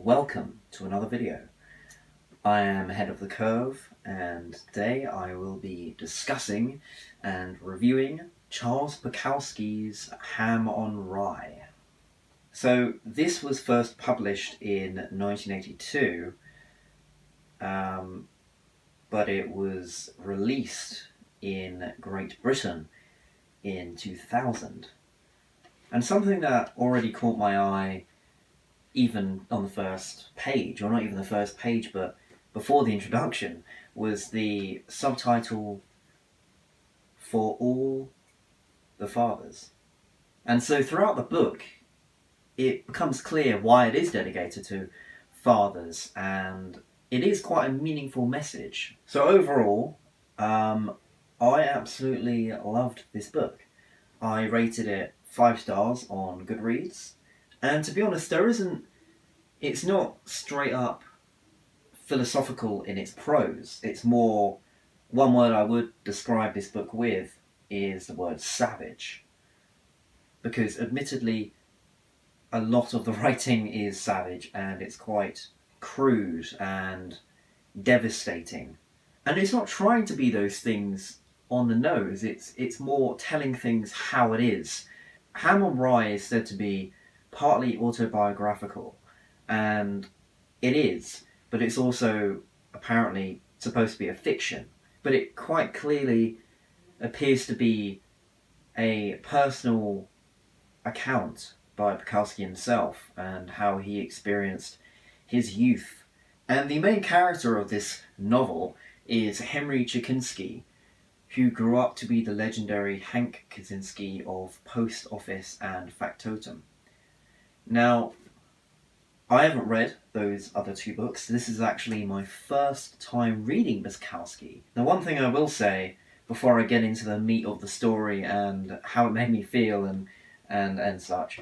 welcome to another video. I am ahead of the curve, and today I will be discussing and reviewing Charles Bukowski's Ham on Rye. So this was first published in 1982, but it was released in Great Britain in 2000. And something that already caught my eye even on the first page, or not even the first page, but before the introduction, was the subtitle For All the Fathers. And so throughout the book, it becomes clear why it is dedicated to fathers, and it is quite a meaningful message. So overall, I absolutely loved this book. I rated it 5 stars on Goodreads, and to be honest, it's not straight up philosophical in its prose. It's more, one word I would describe this book with is the word savage. Because admittedly, a lot of the writing is savage, and it's quite crude and devastating. And it's not trying to be those things on the nose, it's more telling things how it is. Ham on Rye is said to be partly autobiographical, and it is, but it's also apparently supposed to be a fiction. But it quite clearly appears to be a personal account by Bukowski himself and how he experienced his youth. And the main character of this novel is Henry Chikinsky, who grew up to be the legendary Hank Kaczynski of Post Office and Factotum. Now, I haven't read those other 2 books. This is actually my first time reading Bukowski. Now, one thing I will say before I get into the meat of the story and how it made me feel and such,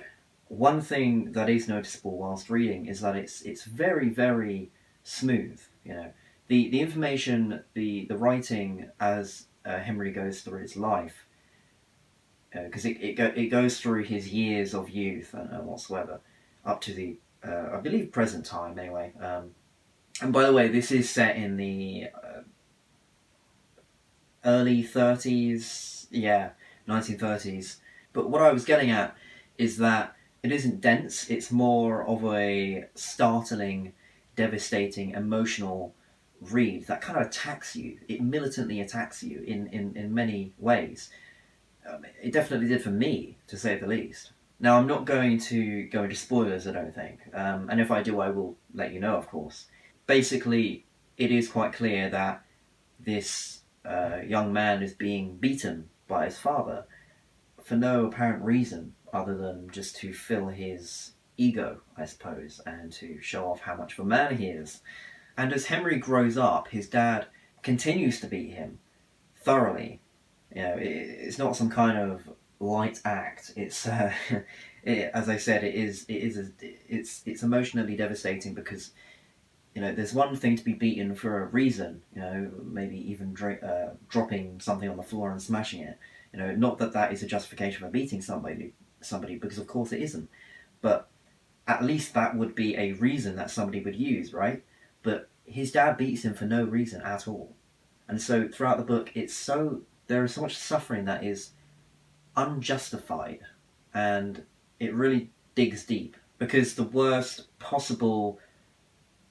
one thing that is noticeable whilst reading is that it's very, very smooth. You know, the information, the writing as Henry goes through his life, because it goes through his years of youth and whatsoever up to the I believe present time anyway. And by the way, this is set in the early 30s, 1930s. But what I was getting at is that it isn't dense, it's more of a startling, devastating, emotional read that kind of attacks you. It militantly attacks you in many ways. It definitely did for me, to say the least. Now, I'm not going to go into spoilers, I don't think. And if I do, I will let you know, of course. Basically, it is quite clear that this young man is being beaten by his father for no apparent reason other than just to fill his ego, I suppose, and to show off how much of a man he is. And as Henry grows up, his dad continues to beat him thoroughly. You know, it's not some kind of light act. It's as I said, it's emotionally devastating because, you know, there's one thing to be beaten for a reason. You know, maybe even dropping something on the floor and smashing it. You know, not that that is a justification for beating somebody, because of course it isn't. But at least that would be a reason that somebody would use, right? But his dad beats him for no reason at all. And so throughout the book, there is so much suffering that is unjustified, and it really digs deep, because the worst possible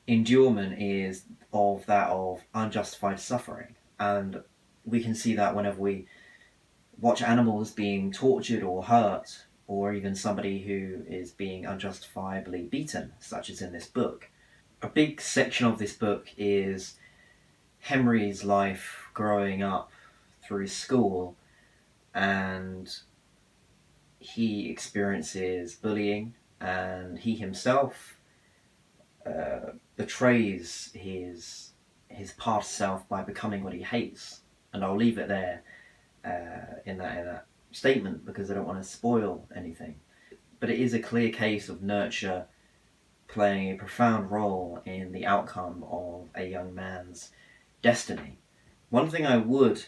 endurement is of unjustified suffering. And we can see that whenever we watch animals being tortured or hurt, or even somebody who is being unjustifiably beaten, such as in this book. A big section of this book is Henry's life growing up through school, and he experiences bullying, and he himself betrays his past self by becoming what he hates. And I'll leave it there in that statement, because I don't want to spoil anything. But it is a clear case of nurture playing a profound role in the outcome of a young man's destiny. One thing I would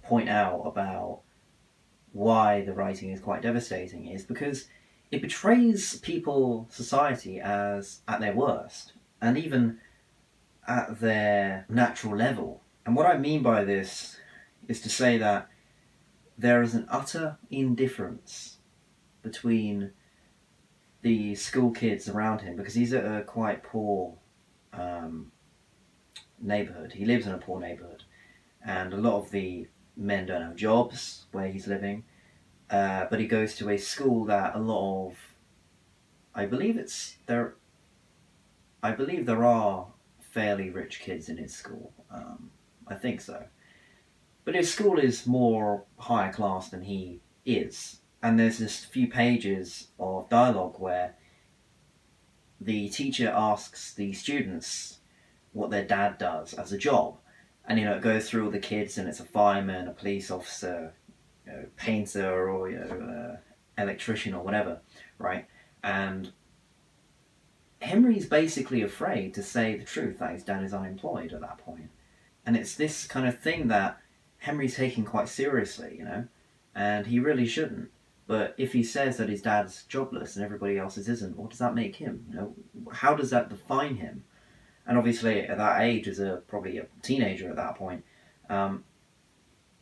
point out about why the writing is quite devastating is because it betrays people, society, as at their worst, and even at their natural level. And what I mean by this is to say that there is an utter indifference between the school kids around him, because he's at a quite poor neighborhood. He lives in a poor neighborhood, and a lot of the men don't have jobs where he's living. But he goes to a school that a lot of, I believe there are fairly rich kids in his school. I think so. But his school is more higher class than he is. And there's this few pages of dialogue where the teacher asks the students what their dad does as a job. And, it goes through all the kids, and it's a fireman, a police officer, painter, or, electrician, or whatever, right? And Henry's basically afraid to say the truth that his dad is unemployed at that point. And it's this kind of thing that Henry's taking quite seriously, and he really shouldn't. But if he says that his dad's jobless and everybody else's isn't, what does that make him? How does that define him? And obviously at that age, as probably a teenager at that point,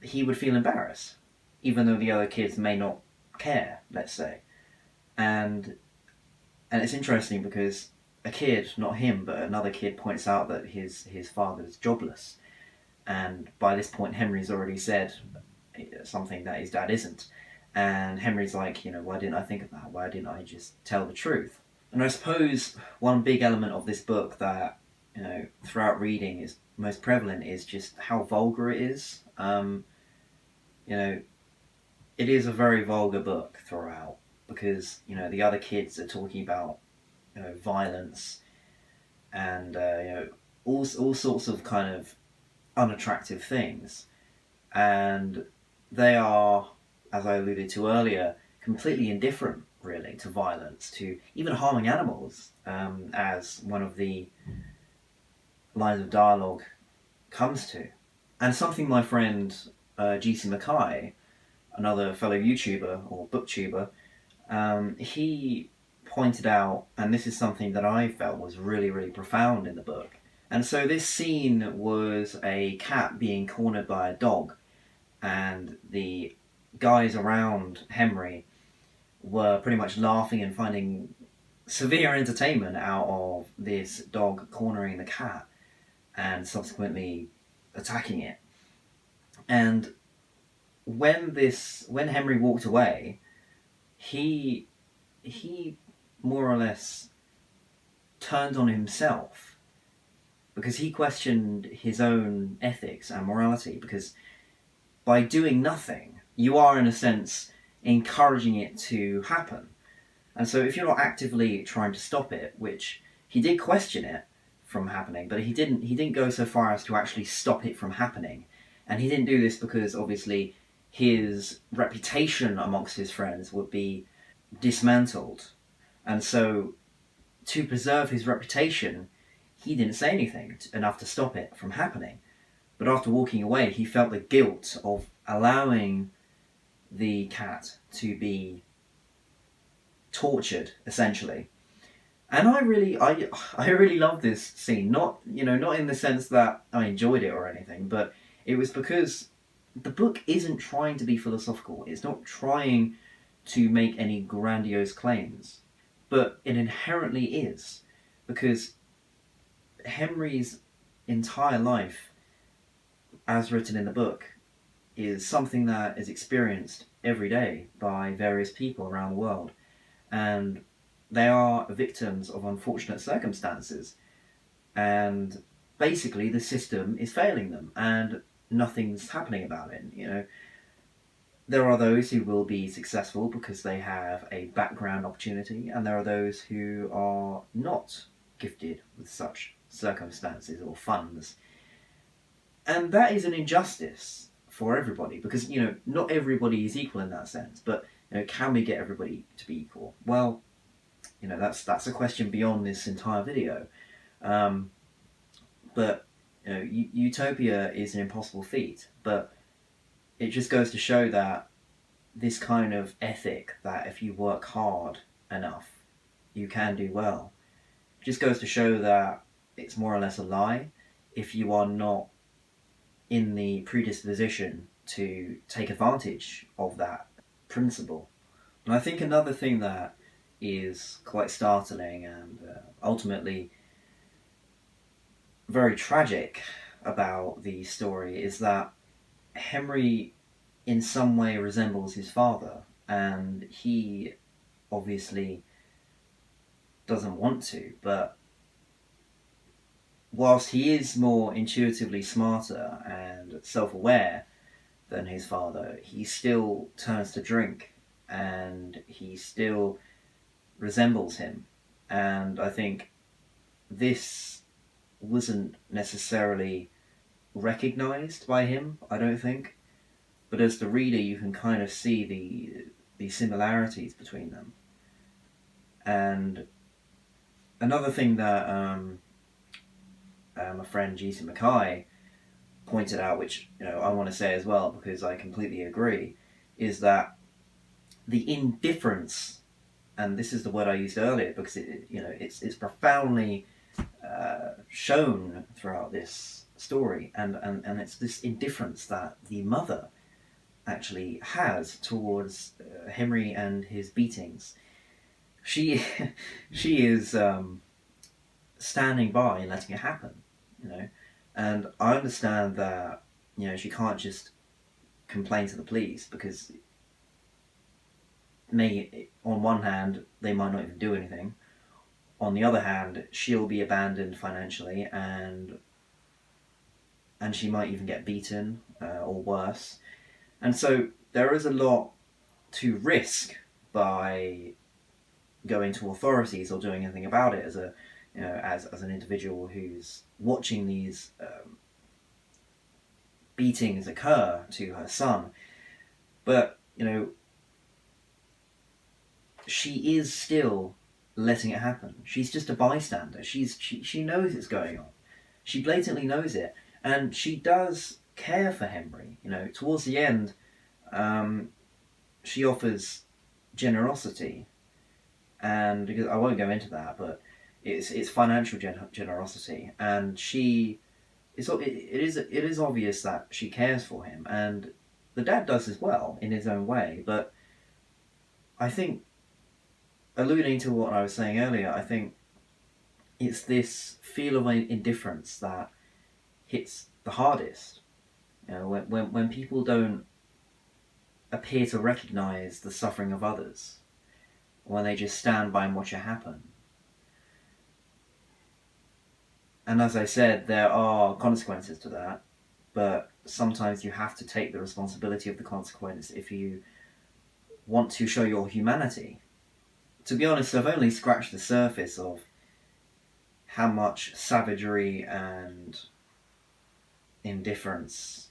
he would feel embarrassed, even though the other kids may not care, let's say. And it's interesting because a kid, not him, but another kid, points out that his father is jobless. And by this point, Henry's already said something that his dad isn't. And Henry's like, why didn't I think of that? Why didn't I just tell the truth? And I suppose one big element of this book that, throughout reading is most prevalent is just how vulgar it is. It is a very vulgar book throughout, because, the other kids are talking about, violence and, all sorts of kind of unattractive things. And they are, as I alluded to earlier, completely indifferent, really, to violence, to even harming animals, as one of the lines of dialogue comes to. And something my friend GC McKay, another fellow YouTuber or booktuber, he pointed out, and this is something that I felt was really, really profound in the book. And so this scene was a cat being cornered by a dog, and the guys around Henry were pretty much laughing and finding severe entertainment out of this dog cornering the cat and subsequently attacking it. And when Henry walked away, he more or less turned on himself, because he questioned his own ethics and morality, because by doing nothing, you are in a sense encouraging it to happen. And so if you're not actively trying to stop it, which he did question it from happening, but he didn't go so far as to actually stop it from happening. And he didn't do this because obviously his reputation amongst his friends would be dismantled. And so to preserve his reputation, he didn't say anything enough to stop it from happening. But after walking away, he felt the guilt of allowing the cat to be tortured, essentially. And I really love this scene. Not in the sense that I enjoyed it or anything, but it was because the book isn't trying to be philosophical. It's not trying to make any grandiose claims, but it inherently is, because Henry's entire life, as written in the book, is something that is experienced every day by various people around the world. And they are victims of unfortunate circumstances. And basically the system is failing them and nothing's happening about it. There are those who will be successful because they have a background opportunity, and there are those who are not gifted with such circumstances or funds. And that is an injustice for everybody, because, not everybody is equal in that sense, but, can we get everybody to be equal? Well, that's a question beyond this entire video. But, utopia is an impossible feat, but it just goes to show that this kind of ethic, that if you work hard, enough, you can do well. It just goes to show that it's more or less a lie if you are not in the predisposition to take advantage of that principle. And I think another thing that is quite startling and ultimately very tragic about the story is that Henry in some way resembles his father, and he obviously doesn't want to, but whilst he is more intuitively smarter and self-aware than his father, he still turns to drink and he still resembles him. And I think this wasn't necessarily recognised by him, I don't think. But as the reader, you can kind of see the similarities between them. And another thing that my friend Jason McKay pointed out, which I want to say as well because I completely agree, is that the indifference, and this is the word I used earlier because it's profoundly shown throughout this story, and it's this indifference that the mother actually has towards Henry and his beatings. She is standing by and letting it happen, and I understand that she can't just complain to the police because on one hand they might not even do anything, on the other hand she'll be abandoned financially and she might even get beaten or worse. And so there is a lot to risk by going to authorities or doing anything about it as as an individual who's watching these beatings occur to her son. But she is still letting it happen. She's just a bystander. She knows it's going on. She blatantly knows it, and she does care for Henry. Towards the end, she offers generosity, and because I won't go into that, but it's financial generosity, and it is obvious that she cares for him, and the dad does as well in his own way. But I think, alluding to what I was saying earlier, I think it's this feel of indifference that hits the hardest. When people don't appear to recognise the suffering of others, when they just stand by and watch it happen. And as I said, there are consequences to that, but sometimes you have to take the responsibility of the consequence if you want to show your humanity. To be honest, I've only scratched the surface of how much savagery and indifference,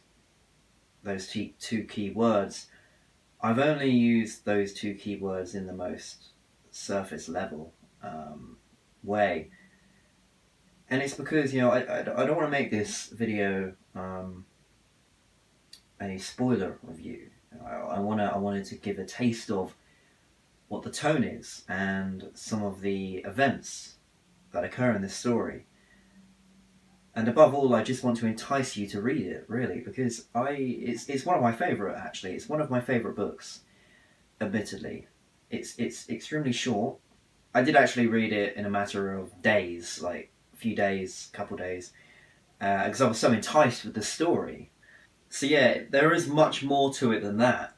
those two key words, I've only used those two key words in the most surface level way. And it's because, I don't want to make this video a spoiler review. I wanted to give a taste of what the tone is and some of the events that occur in this story. And above all, I just want to entice you to read it, really, because it's one of my favourite, actually. It's one of my favourite books, admittedly. It's extremely short. I did actually read it in a matter of days, like a few days, couple days, because I was so enticed with the story. So yeah, there is much more to it than that.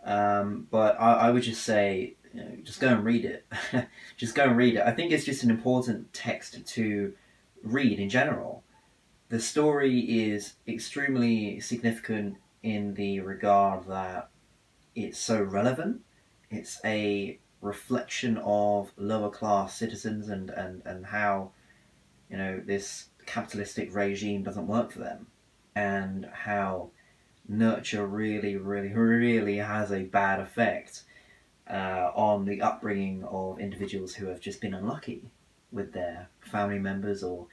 But I would just say, just go and read it. Just go and read it. I think it's just an important text to read in general. The story is extremely significant in the regard that it's so relevant. It's a reflection of lower class citizens and how this capitalistic regime doesn't work for them, and how nurture really, really, really has a bad effect on the upbringing of individuals who have just been unlucky with their family members or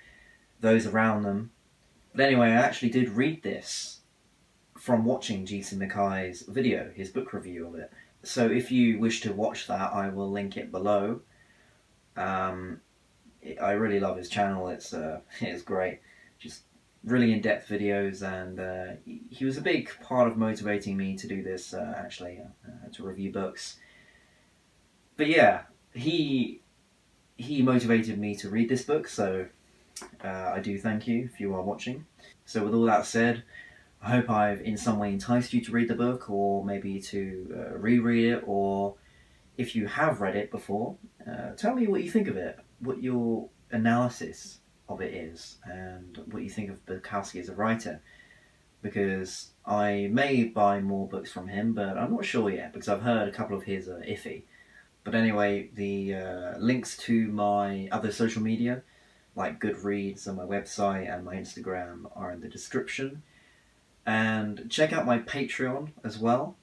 those around them. But anyway, I actually did read this from watching Jason McKay's video, his book review of it. So if you wish to watch that, I will link it below. I really love his channel. It's great. Just really in-depth videos, and he was a big part of motivating me to do this, actually, to review books. But yeah, he motivated me to read this book, so I do thank you if you are watching. So with all that said, I hope I've in some way enticed you to read the book, or maybe to reread it, or if you have read it before, tell me what you think of it, what your analysis of it is, and what you think of Bukowski as a writer. Because I may buy more books from him, but I'm not sure yet, because I've heard a couple of his are iffy. But anyway, the links to my other social media, like Goodreads and my website and my Instagram, are in the description. And check out my Patreon as well.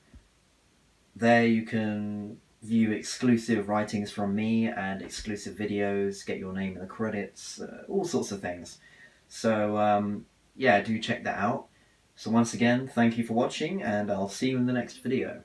There you can view exclusive writings from me and exclusive videos, get your name in the credits, all sorts of things. So yeah, do check that out. So once again, thank you for watching, and I'll see you in the next video.